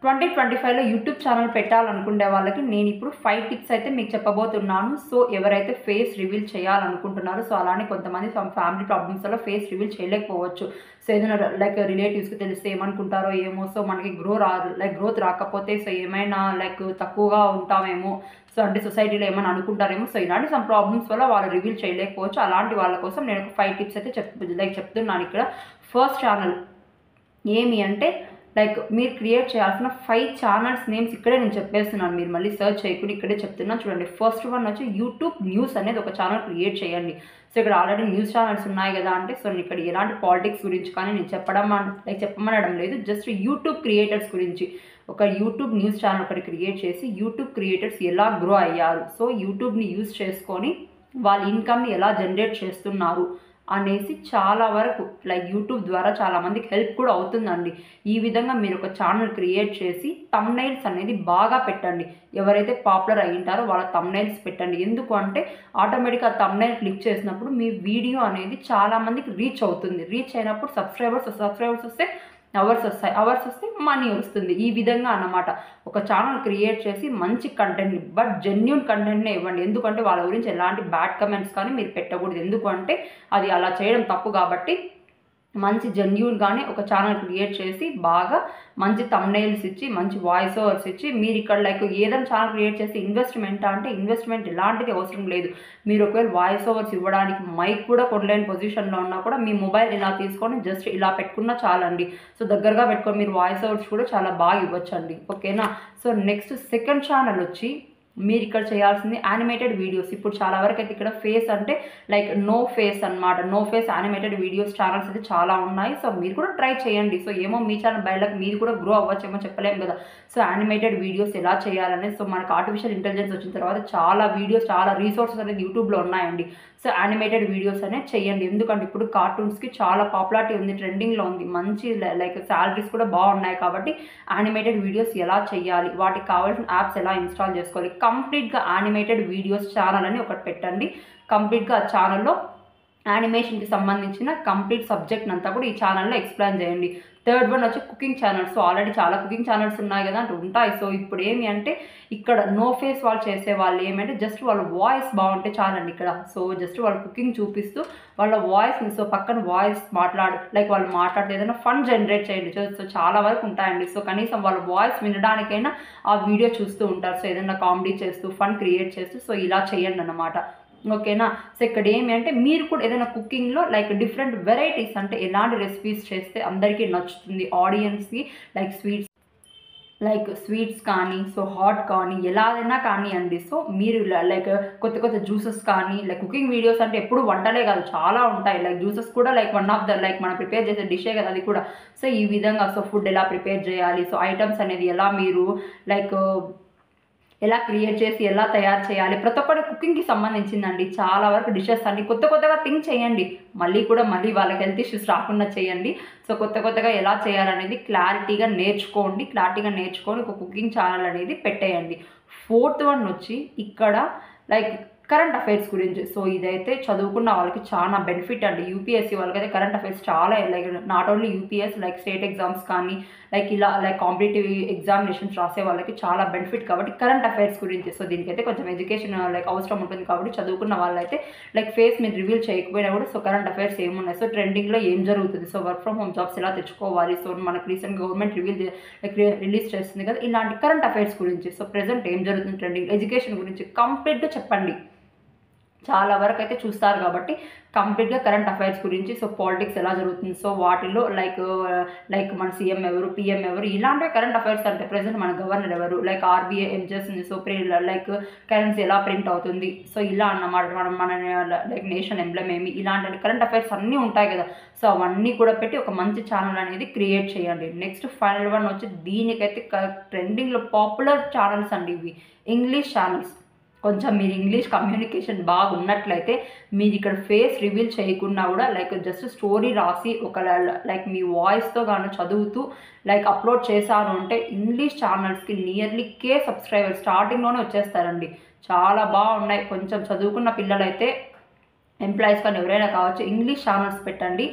2025లో YouTube channel పెట్టాలనుకునే వాళ్ళకి నేను ఇప్పుడు 5 టిప్స్ అయితే మీకు చెప్పబోతున్నాను. సో ఎవరైతే ఫేస్ రివీల్ చేయాలనుకుంటున్నారో సో అలానే కొంతమంది ఫ్యామిలీ ప్రాబ్లమ్స్ వల్ల ఫేస్ రివీల్ చేయలేకపోవచ్చు. సో ఏదైనా లైక్ రిలేటివ్స్కి తెలిస్తే ఏమనుకుంటారో ఏమో, సో మనకి గ్రోత్ రాకపోతే సో ఏమైనా లైక్ తక్కువగా ఉంటామేమో, సో అంటే సొసైటీలో ఏమైనా అనుకుంటారేమో, సో ఇలాంటి సమ్ ప్రాబ్లమ్స్ వల్ల వాళ్ళు రివీల్ చేయలేకపోవచ్చు. అలాంటి వాళ్ళ కోసం నేను ఒక 5 టిప్స్ అయితే చెప్తున్నాను ఇక్కడ. ఫస్ట్ ఛానల్ ఏమి అంటే లైక్ మీరు క్రియేట్ చేయాల్సిన 5 ఛానల్స్ నేమ్స్ ఇక్కడే నేను చెప్పేస్తున్నాను, మీరు మళ్ళీ సర్చ్ చేయకుండా ఇక్కడే చెప్తున్నాను చూడండి. ఫస్ట్ వన్ వచ్చి యూట్యూబ్ న్యూస్ అనేది ఒక ఛానల్ క్రియేట్ చేయండి. సో ఇక్కడ ఆల్రెడీ న్యూస్ ఛానల్స్ ఉన్నాయి కదా అంటే, సో ఇక్కడ ఎలాంటి పాలిటిక్స్ గురించి కానీ నేను చెప్పమనడం లేదు, జస్ట్ యూట్యూబ్ క్రియేటర్స్ గురించి ఒక యూట్యూబ్ న్యూస్ ఛానల్ ఒకటి క్రియేట్ చేసి యూట్యూబ్ క్రియేటర్స్ ఎలా గ్రో అయ్యారు, సో యూట్యూబ్ని యూజ్ చేసుకొని వాళ్ళ ఇన్కమ్ని ఎలా జనరేట్ చేస్తున్నారు అనేసి చాలా వరకు లైక్ యూట్యూబ్ ద్వారా చాలామందికి హెల్ప్ కూడా అవుతుందండి. ఈ విధంగా మీరు ఒక ఛానల్ క్రియేట్ చేసి థంబ్నైల్స్ అనేది బాగా పెట్టండి. ఎవరైతే పాపులర్ అయ్యింటారో వాళ్ళ థంబ్నైల్స్ పెట్టండి. ఎందుకు అంటే ఆటోమేటిక్గా థంబ్నైల్ క్లిక్ చేసినప్పుడు మీ వీడియో అనేది చాలామందికి రీచ్ అవుతుంది. రీచ్ అయినప్పుడు సబ్స్క్రైబర్స్ వస్తే అవర్స్ వస్తే మనీ వస్తుంది. ఈ విధంగా అన్నమాట ఒక ఛానల్ క్రియేట్ చేసి మంచి కంటెంట్ని బట్ జెన్యూన్ కంటెంట్నే ఇవ్వండి. ఎందుకంటే వాళ్ళ గురించి ఎలాంటి బ్యాడ్ కమెంట్స్ కానీ మీరు పెట్టకూడదు. ఎందుకు అంటే అది అలా చేయడం తప్పు. కాబట్టి మంచి జెన్యూన్గానే ఒక ఛానల్ క్రియేట్ చేసి బాగా మంచి థంబ్నైల్స్ ఇచ్చి మంచి వాయిస్ ఓవర్స్ ఇచ్చి మీరు ఇక్కడ లైక్ ఏదైనా ఛానల్ క్రియేట్ చేసి ఇన్వెస్ట్మెంట్ ఎలాంటిది అవసరం లేదు. మీరు ఒకవేళ వాయిస్ ఓవర్స్ ఇవ్వడానికి మైక్ కూడా కొనలేని పొజిషన్లో ఉన్నా కూడా మీ మొబైల్ ఇలా తీసుకొని జస్ట్ ఇలా పెట్టుకున్నా చాలండి. సో దగ్గరగా పెట్టుకొని మీరు వాయిస్ ఓవర్స్ కూడా చాలా బాగా ఇవ్వచ్చండి. ఓకేనా. సో నెక్స్ట్ సెకండ్ ఛానల్ వచ్చి మీరు ఇక్కడ చేయాల్సింది యానిమేటెడ్ వీడియోస్. ఇప్పుడు చాలా వరకు అయితే ఇక్కడ ఫేస్ అంటే లైక్ నో ఫేస్ అనమాట, no face animated videos channels అయితే చాలా ఉన్నాయి. సో మీరు కూడా ట్రై చేయండి. సో ఏమో మీ ఛానల్ బయటకు మీరు కూడా గ్రో అవ్వచ్చేమో చెప్పలేము కదా. సో యానిమేటెడ్ వీడియోస్ ఎలా చేయాలనేది సో మనకు ఆర్టిఫిషియల్ ఇంటెలిజెన్స్ వచ్చిన తర్వాత చాలా వీడియోస్ చాలా రీసోర్సెస్ అనేది యూట్యూబ్లో ఉన్నాయండి. సో యానిమేటెడ్ వీడియోస్ అనేది చేయండి. ఎందుకంటే ఇప్పుడు కార్టూన్స్కి చాలా పాపులారిటీ ఉంది, ట్రెండింగ్లో ఉంది, మంచి లైక్ శాలరీస్ కూడా బాగున్నాయి. కాబట్టి యానిమేటెడ్ వీడియోస్ ఎలా చేయాలి, వాటికి కావాల్సిన యాప్స్ ఎలా ఇన్స్టాల్ చేసుకోవాలి, కంప్లీట్గా యానిమేటెడ్ వీడియోస్ ఛానల్ అని ఒకటి పెట్టండి. కంప్లీట్గా ఆ ఛానల్లో యానిమేషన్కి సంబంధించిన కంప్లీట్ సబ్జెక్ట్ అంతా కూడా ఈ ఛానల్లో ఎక్స్ప్లెయిన్ చేయండి. థర్డ్ వన్ వచ్చి కుకింగ్ ఛానల్స్. సో ఆల్రెడీ చాలా కుకింగ్ ఛానల్స్ ఉన్నాయి కదా అంటే ఉంటాయి. సో ఇప్పుడు ఏమి అంటే ఇక్కడ నో ఫేస్ వాళ్ళు చేసే వాళ్ళు ఏమంటే జస్ట్ వాళ్ళ వాయిస్ బాగుంటే చాలండి ఇక్కడ. సో జస్ట్ వాళ్ళు కుకింగ్ చూపిస్తూ వాళ్ళ వాయిస్ని సో పక్కన వాయిస్ వాళ్ళు మాట్లాడితే ఏదైనా ఫన్ జనరేట్ చేయండి. సో చాలా వరకు ఉంటాయండి. సో కనీసం వాళ్ళ వాయిస్ వినడానికైనా ఆ వీడియో చూస్తూ ఉంటారు. సో ఏదైనా కామెడీ చేస్తూ ఫన్ క్రియేట్ చేస్తూ సో ఇలా చేయండి అన్నమాట. ఓకేనా. సో ఇక్కడ ఏమి అంటే మీరు కూడా ఏదైనా కుకింగ్లో లైక్ డిఫరెంట్ వెరైటీస్ అంటే ఎలాంటి రెసిపీస్ చేస్తే అందరికీ నచ్చుతుంది ఆడియన్స్కి, లైక్ స్వీట్స్ కానీ సో హాట్ కానీ ఎలాగైనా కానీ అండి. సో మీరు లైక్ కొత్త జ్యూసెస్ కానీ లైక్ కుకింగ్ వీడియోస్ అంటే ఎప్పుడు వంటలే కాదు చాలా ఉంటాయి. లైక్ జ్యూసెస్ కూడా like one of the like మనం ప్రిపేర్ చేసే డిషే కదా అది కూడా. సో ఈ విధంగా సో ఫుడ్ ఎలా ప్రిపేర్ చేయాలి, సో ఐటమ్స్ అనేది ఎలా మీరు లైక్ ఎలా క్రియేట్ చేసి ఎలా తయారు చేయాలి, ప్రతి ఒక్కటి కుకింగ్కి సంబంధించిందండి. చాలా వరకు డిషెస్ అన్ని కొత్తగా థింక్ చేయండి. మళ్ళీ వాళ్ళకి హెల్త్ ఇష్యూస్ రాకుండా చేయండి. సో కొత్తగా ఎలా చేయాలనేది క్లారిటీగా నేర్చుకొని ఒక కుకింగ్ ఛానల్ అనేది పెట్టేయండి. ఫోర్త్ వన్ వచ్చి ఇక్కడ లైక్ కరెంట్ అఫైర్స్ గురించి. సో ఇదైతే చదువుకున్న వాళ్ళకి చాలా బెనిఫిట్ అండి. యూపీఎస్సీ వాళ్ళకైతే కరెంట్ అఫైర్స్ చాలా like not only UPS like state exams కానీ లైక్ ఇలా లైక్ కాంపిటేటివ్ ఎగ్జామినేషన్స్ రాసే వాళ్ళకి చాలా బెనిఫిట్ కాబట్టి కరెంట్ అఫైర్స్ గురించి. సో దీనికైతే కొంచెం ఎడ్యుకేషన్ లైక్ అవసరం ఉంటుంది కాబట్టి చదువుకున్న వాళ్ళైతే లైక్ ఫేస్ మీరు రివీల్ చేయకపోయినా కూడా సో కరెంట్ అఫైర్స్ ఏమున్నాయి, సో ట్రెండింగ్లో ఏం జరుగుతుంది, so work from home jobs ఎలా తెచ్చుకోవాలి, సో మనకు రీసెంట్ గవర్నమెంట్ రిలీజ్ చేస్తుంది కదా ఇలాంటి కరెంట్ అఫైర్స్ గురించి. సో ప్రెజెంట్ ఏం జరుగుతుంది ట్రెండింగ్, ఎడ్యుకేషన్ గురించి కంప్లీట్గా చెప్పండి. చాలా వరకు అయితే చూస్తారు కాబట్టి కంప్లీట్గా కరెంట్ అఫైర్స్ గురించి. సో పాలిటిక్స్ ఎలా జరుగుతుంది, సో వాటిలో లైక్ మన సీఎం ఎవరు, పిఎం ఎవరు, ఇలాంటివి కరెంట్ అఫైర్స్ అంటే ప్రెజెంట్ మన గవర్నర్ ఎవరు, లైక్ ఆర్బీఐ ఏం చేస్తుంది, సో లైక్ కరెన్సీ ఎలా ప్రింట్ అవుతుంది, సో ఇలా అన్నమాట మన లైక్ నేషన్ ఎంబ్లెమ్ ఏమి, ఇలాంటి కరెంట్ అఫైర్స్ అన్నీ ఉంటాయి కదా. సో అవన్నీ కూడా పెట్టి ఒక మంచి ఛానల్ అనేది క్రియేట్ చేయండి. నెక్స్ట్ ఫైనల్ వన్ వచ్చి దీనికైతే ట్రెండింగ్లో పాపులర్ ఛానల్స్ అండి ఇవి ఇంగ్లీష్ ఛానల్స్. కొంచెం మీరు ఇంగ్లీష్ కమ్యూనికేషన్ బాగున్నట్లయితే మీరు ఇక్కడ ఫేస్ రివీల్ చేయకుండా కూడా లైక్ జస్ట్ స్టోరీ రాసి ఒక లైక్ మీ వాయిస్తో కానీ చదువుతూ లైక్ అప్లోడ్ చేశారు అంటే ఇంగ్లీష్ ఛానల్స్కి నియర్లీ సబ్స్క్రైబర్స్ స్టార్టింగ్లోనే వచ్చేస్తారండి. చాలా బాగున్నాయి. కొంచెం చదువుకున్న పిల్లలైతే ఎంప్లాయీస్ కానీ ఎవరైనా కావచ్చు ఇంగ్లీష్ ఛానల్స్ పెట్టండి.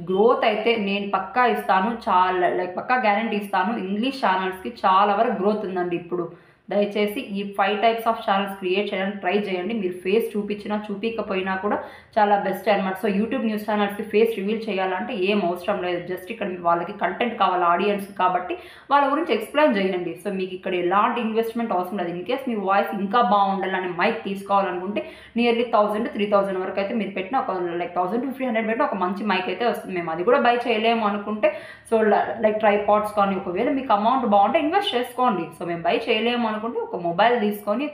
గ్రోత్ అయితే నేను పక్కా ఇస్తాను, చాలా లైక్ పక్కా గ్యారంటీ ఇస్తాను. ఇంగ్లీష్ ఛానల్స్కి చాలా వరకు గ్రోత్ ఉందండి ఇప్పుడు. దయచేసి ఈ 5 టైప్స్ ఆఫ్ ఛానల్స్ క్రియేట్ చేయడానికి ట్రై చేయండి. మీరు ఫేస్ చూపించినా చూపించకపోయినా కూడా చాలా బెస్ట్ అనమాట. సో యూట్యూబ్ న్యూస్ ఛానల్స్కి ఫేస్ రివీల్ చేయాలంటే ఏం అవసరం లేదు. జస్ట్ ఇక్కడ వాళ్ళకి కంటెంట్ కావాలి ఆడియన్స్కి, కాబట్టి వాళ్ళ గురించి ఎక్స్ప్లెయిన్ చేయండి. సో మీకు ఇక్కడ ఎలాంటి ఇన్వెస్ట్మెంట్ అవసరం లేదు. ఇన్ కేస్ మీ వాయిస్ ఇంకా బాగుండాలని మైక్ తీసుకోవాలనుకుంటే నియర్లీ 1000 to 3000 వరకు అయితే మీరు పెట్టిన ఒక లైక్ 1000 to 300 పెట్టిన ఒక మంచి మైక్ అయితే వస్తుంది. మేము అది కూడా బై చేయలేము అనుకుంటే సో లైక్ ట్రైపాడ్స్ కానీ ఒకవేళ మీకు అమౌంట్ బాగుంటే ఇన్వెస్ట్ చేసుకోండి. సో మేము బై చేయలేము అనుకుంటే ఒక మొబైల్ తీసుకొని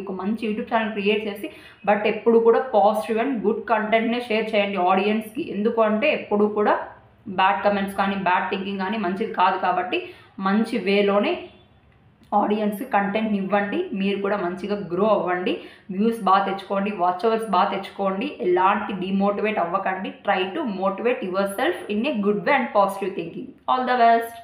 ఒక మంచి యూట్యూబ్ ఛానల్ క్రియేట్ చేసి, బట్ ఎప్పుడు కూడా పాజిటివ్ అండ్ గుడ్ కంటెంట్నే షేర్ చేయండి ఆడియన్స్కి. ఎందుకంటే ఎప్పుడు కూడా బ్యాడ్ కమెంట్స్ కానీ బ్యాడ్ థింకింగ్ కానీ మంచిది కాదు. కాబట్టి మంచి వేలోనే ఆడియన్స్కి కంటెంట్ని ఇవ్వండి. మీరు కూడా మంచిగా గ్రో అవ్వండి, వ్యూస్ బాగా తెచ్చుకోండి, వాచ్ అవర్స్ బాగా తెచ్చుకోండి. ఎలాంటి డిమోటివేట్ అవ్వకండి. Try to motivate your self in a good way and positive thinking. All the best.